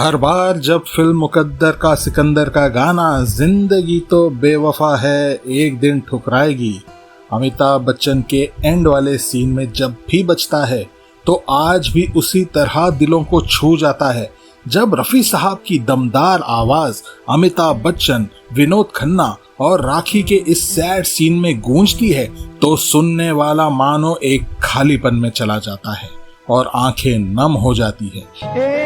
हर बार जब फिल्म मुकद्दर का सिकंदर का गाना जिंदगी तो बेवफा है एक दिन ठुकराएगी अमिताभ बच्चन के एंड वाले सीन में जब भी बजता है तो आज भी उसी तरह दिलों को छू जाता है। जब रफी साहब की दमदार आवाज अमिताभ बच्चन, विनोद खन्ना और राखी के इस सैड सीन में गूंजती है तो सुनने वाला मानो एक खालीपन में चला जाता है और आंखें नम हो जाती है।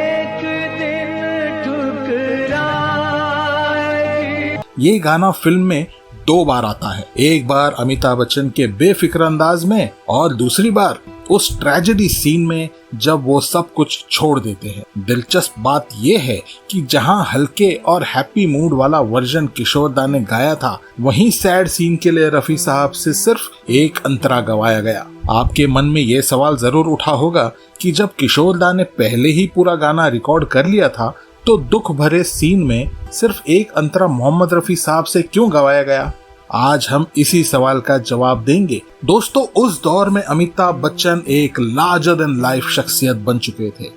ये गाना फिल्म में 2 बार आता है, एक बार अमिताभ बच्चन के बेफिक्र अंदाज में और दूसरी बार उस ट्रेजेडी सीन में जब वो सब कुछ छोड़ देते हैं। दिलचस्प बात यह है कि जहां हल्के और हैप्पी मूड वाला वर्जन किशोर दा ने गाया था, वहीं सैड सीन के लिए रफी साहब से सिर्फ एक अंतरा गवाया गया। आपके मन में ये सवाल जरूर उठा होगा कि जब किशोर दा ने पहले ही पूरा गाना रिकॉर्ड कर लिया था तो दुख भरे सीन में सिर्फ एक अंतरा मोहम्मद रफी साहब से क्यों गवाया गया? आज हम इसी सवाल का जवाब देंगे। दोस्तों, उस दौर में अमिताभ बच्चन एक लार्जर देन लाइफ शख्सियत बन चुके थे।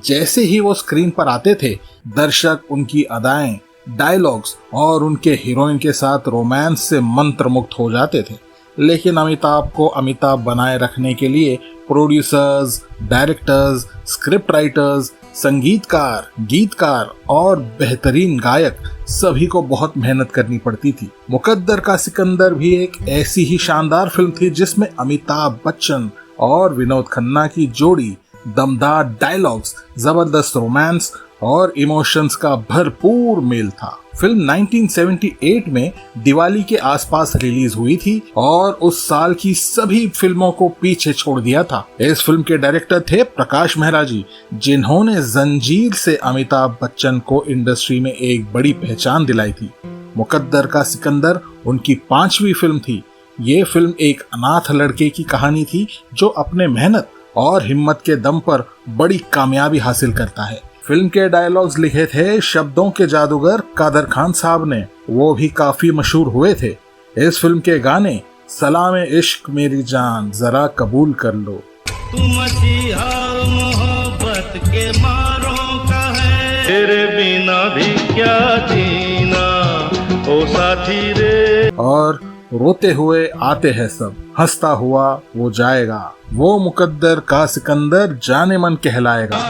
जैसे ही वो स्क्रीन पर आते थे, दर्शक उनकी अदाएं, डायलॉग्स और उनके हीरोइन के साथ रोमांस से मंत्रमुग्ध हो जाते थे। लेकिन अमिताभ को अमिताभ बनाए रखने के लिए प्रोड्यूसर्स, डायरेक्टर्स, स्क्रिप्ट राइटर्स, संगीतकार, गीतकार और बेहतरीन गायक सभी को बहुत मेहनत करनी पड़ती थी। मुकद्दर का सिकंदर भी एक ऐसी ही शानदार फिल्म थी जिसमें अमिताभ बच्चन और विनोद खन्ना की जोड़ी, दमदार डायलॉग्स, जबरदस्त रोमांस और इमोशंस का भरपूर मेल था। फिल्म 1978 में दिवाली के आसपास रिलीज हुई थी और उस साल की सभी फिल्मों को पीछे छोड़ दिया था। इस फिल्म के डायरेक्टर थे प्रकाश मेहरा जी, जिन्होंने जंजीर से अमिताभ बच्चन को इंडस्ट्री में एक बड़ी पहचान दिलाई थी। मुकद्दर का सिकंदर उनकी 5वीं फिल्म थी। ये फिल्म एक अनाथ लड़के की कहानी थी जो अपने मेहनत और हिम्मत के दम पर बड़ी कामयाबी हासिल करता है। फिल्म के डायलॉग्स लिखे थे शब्दों के जादूगर कादर खान साहब ने, वो भी काफी मशहूर हुए थे। इस फिल्म के गाने सलामे इश्क मेरी जान जरा कबूल कर लो, तुम मोहब्बत के मारों का है, तेरे बिना भी क्या जीना ओ साथी रे, और रोते हुए आते हैं सब, हंसता हुआ वो जाएगा, वो मुकद्दर का सिकंदर जाने मन कहलाएगा।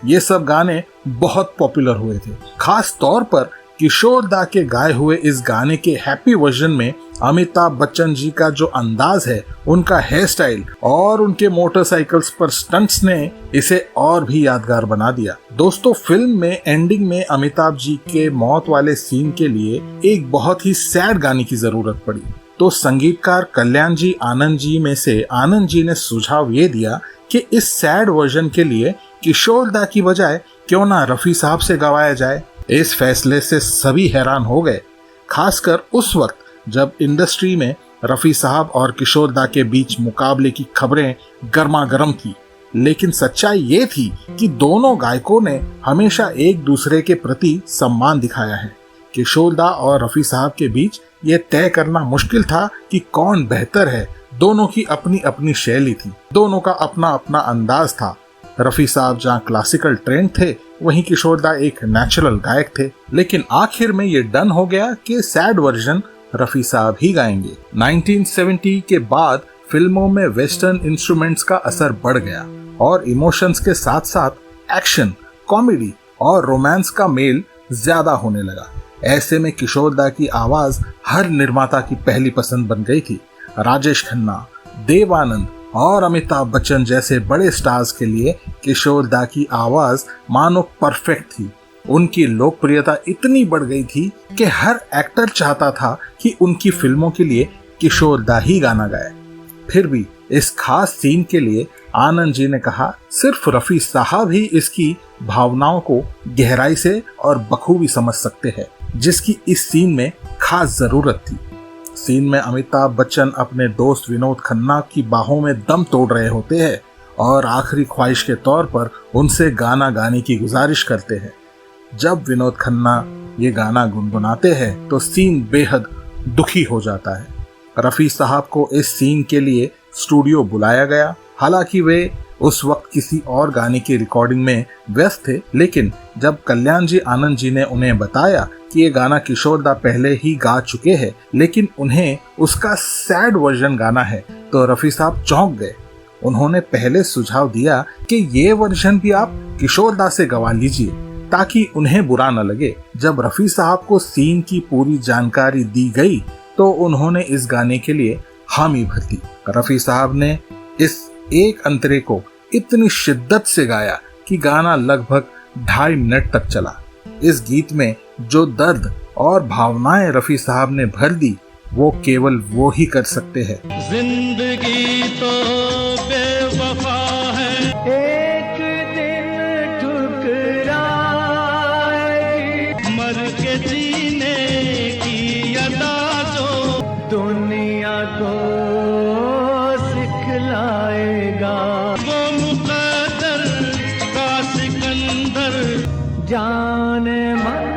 ये सब गाने बहुत पॉपुलर हुए थे। खास तौर पर किशोर दा के गाए हुए इस गाने के हैप्पी वर्जन में अमिताभ बच्चन जी का जो अंदाज है, उनका हेयर स्टाइल और उनके मोटरसाइकिल्स पर स्टंट्स ने इसे और भी यादगार बना दिया। दोस्तों, फिल्म में एंडिंग में अमिताभ जी के मौत वाले सीन के लिए एक बहुत ही सैड गाने की जरूरत पड़ी, तो संगीतकार कल्याण जी आनंद जी में से आनंद जी ने सुझाव ये दिया कि इस सैड वर्जन के लिए किशोर दा की बजाय क्यों ना रफी साहब से गवाया जाए। इस फैसले से सभी हैरान हो गए, खासकर उस वक्त जब इंडस्ट्री में रफी साहब और किशोर दा के बीच मुकाबले की खबरें गर्मा गर्म थी। लेकिन सच्चाई ये थी कि दोनों गायकों ने हमेशा एक दूसरे के प्रति सम्मान दिखाया है। किशोर दा और रफी साहब के बीच ये तय करना मुश्किल था कि कौन बेहतर है। दोनों की अपनी अपनी शैली थी, दोनों का अपना अपना अंदाज था। रफी साहब जहाँ क्लासिकल ट्रेंड थे, वहीं किशोर दा एक नेचुरल गायक थे। लेकिन आखिर में ये डन हो गया कि सैड वर्जन रफी साहब ही गाएंगे। 1970 के बाद फिल्मों में वेस्टर्न इंस्ट्रूमेंट्स का असर बढ़ गया और इमोशंस के साथ साथ एक्शन, कॉमेडी और रोमांस का मेल ज्यादा होने लगा। ऐसे में किशोर दा की आवाज हर निर्माता की पहली पसंद बन गई थी। राजेश खन्ना, देव आनंद और अमिताभ बच्चन जैसे बड़े स्टार्स के लिए किशोर दा की आवाज मानो परफेक्ट थी। उनकी लोकप्रियता इतनी बढ़ गई थी कि हर एक्टर चाहता था कि उनकी फिल्मों के लिए किशोर दा ही गाना गाए। फिर भी इस खास सीन के लिए आनंद जी ने कहा, सिर्फ रफी साहब ही इसकी भावनाओं को गहराई से और बखूबी समझ सकते हैं, जिसकी इस सीन में खास जरूरत थी। सीन में अमिताभ बच्चन अपने दोस्त विनोद खन्ना की बाहों में दम तोड़ रहे होते हैं और आखिरी ख्वाहिश के तौर पर उनसे गाना गाने की गुजारिश करते हैं। जब विनोद खन्ना ये गाना गुनगुनाते हैं तो सीन बेहद दुखी हो जाता है। रफी साहब को इस सीन के लिए स्टूडियो बुलाया गया हालांकि वे उस वक्त किसी और गाने की रिकॉर्डिंग में व्यस्त थे, लेकिन जब कल्याण जी आनंद जी ने उन्हें बताया कि ये गाना किशोर दा पहले ही गा चुके हैं, लेकिन उन्हें उसका सैड वर्जन गाना है, तो रफी साहब चौंक गए। उन्होंने पहले सुझाव दिया कि ये वर्जन भी आप किशोर दा से गवा लीजिए ताकि उन्हें बुरा न लगे। जब रफी साहब को सीन की पूरी जानकारी दी गई तो उन्होंने इस गाने के लिए हामी भर दी। रफी साहब ने इस एक अंतरे को इतनी शिद्दत से गाया कि गाना लगभग 2.5 मिनट तक चला। इस गीत में जो दर्द और भावनाएं रफी साहब ने भर दी वो केवल वो ही कर सकते हैं। जिंदगी तो बेवफा है, एक दिन ठुकराएगी, मर के जीने की अदा जो दुनिया को सिखलाएगा, वो मुकद्दर का सिकंदर जाने मन।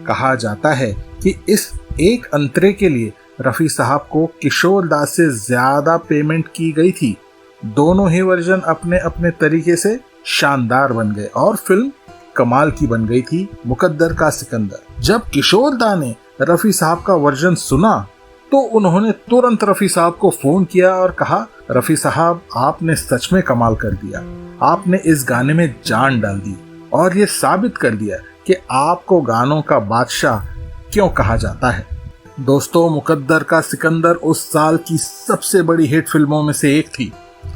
कहा जाता है कि इस एक अंतरे के लिए रफी साहब को किशोर दा से ज्यादा पेमेंट की गई थी। दोनों ही वर्जन अपने अपने तरीके से शानदार बन गए और फिल्म कमाल की बन गई थी, मुकद्दर का सिकंदर। जब किशोर दा ने रफी साहब का वर्जन सुना तो उन्होंने तुरंत रफी साहब को फोन किया और कहा, रफी साहब आपने सच में कमाल कर दिया, आपने इस गाने में जान डाल दी और ये साबित कर दिया कि आपको गानों का बादशाह क्यों कहा जाता है। दोस्तों, मुकद्दर का सिकंदर उस साल की सबसे बड़ी हिट फिल्मों में से एक थी।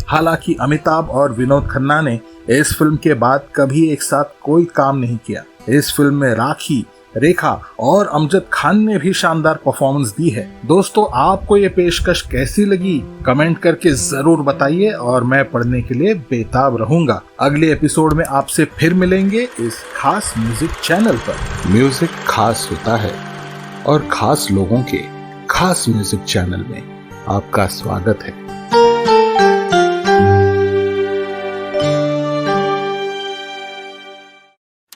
हालांकि अमिताभ और विनोद खन्ना ने इस फिल्म के बाद कभी एक साथ कोई काम नहीं किया। इस फिल्म में राखी, रेखा और अमजद खान ने भी शानदार परफॉर्मेंस दी है। दोस्तों, आपको ये पेशकश कैसी लगी कमेंट करके जरूर बताइए और मैं पढ़ने के लिए बेताब रहूंगा। अगले एपिसोड में आपसे फिर मिलेंगे इस खास म्यूजिक चैनल पर। म्यूजिक खास होता है और खास लोगों के खास म्यूजिक चैनल में आपका स्वागत है।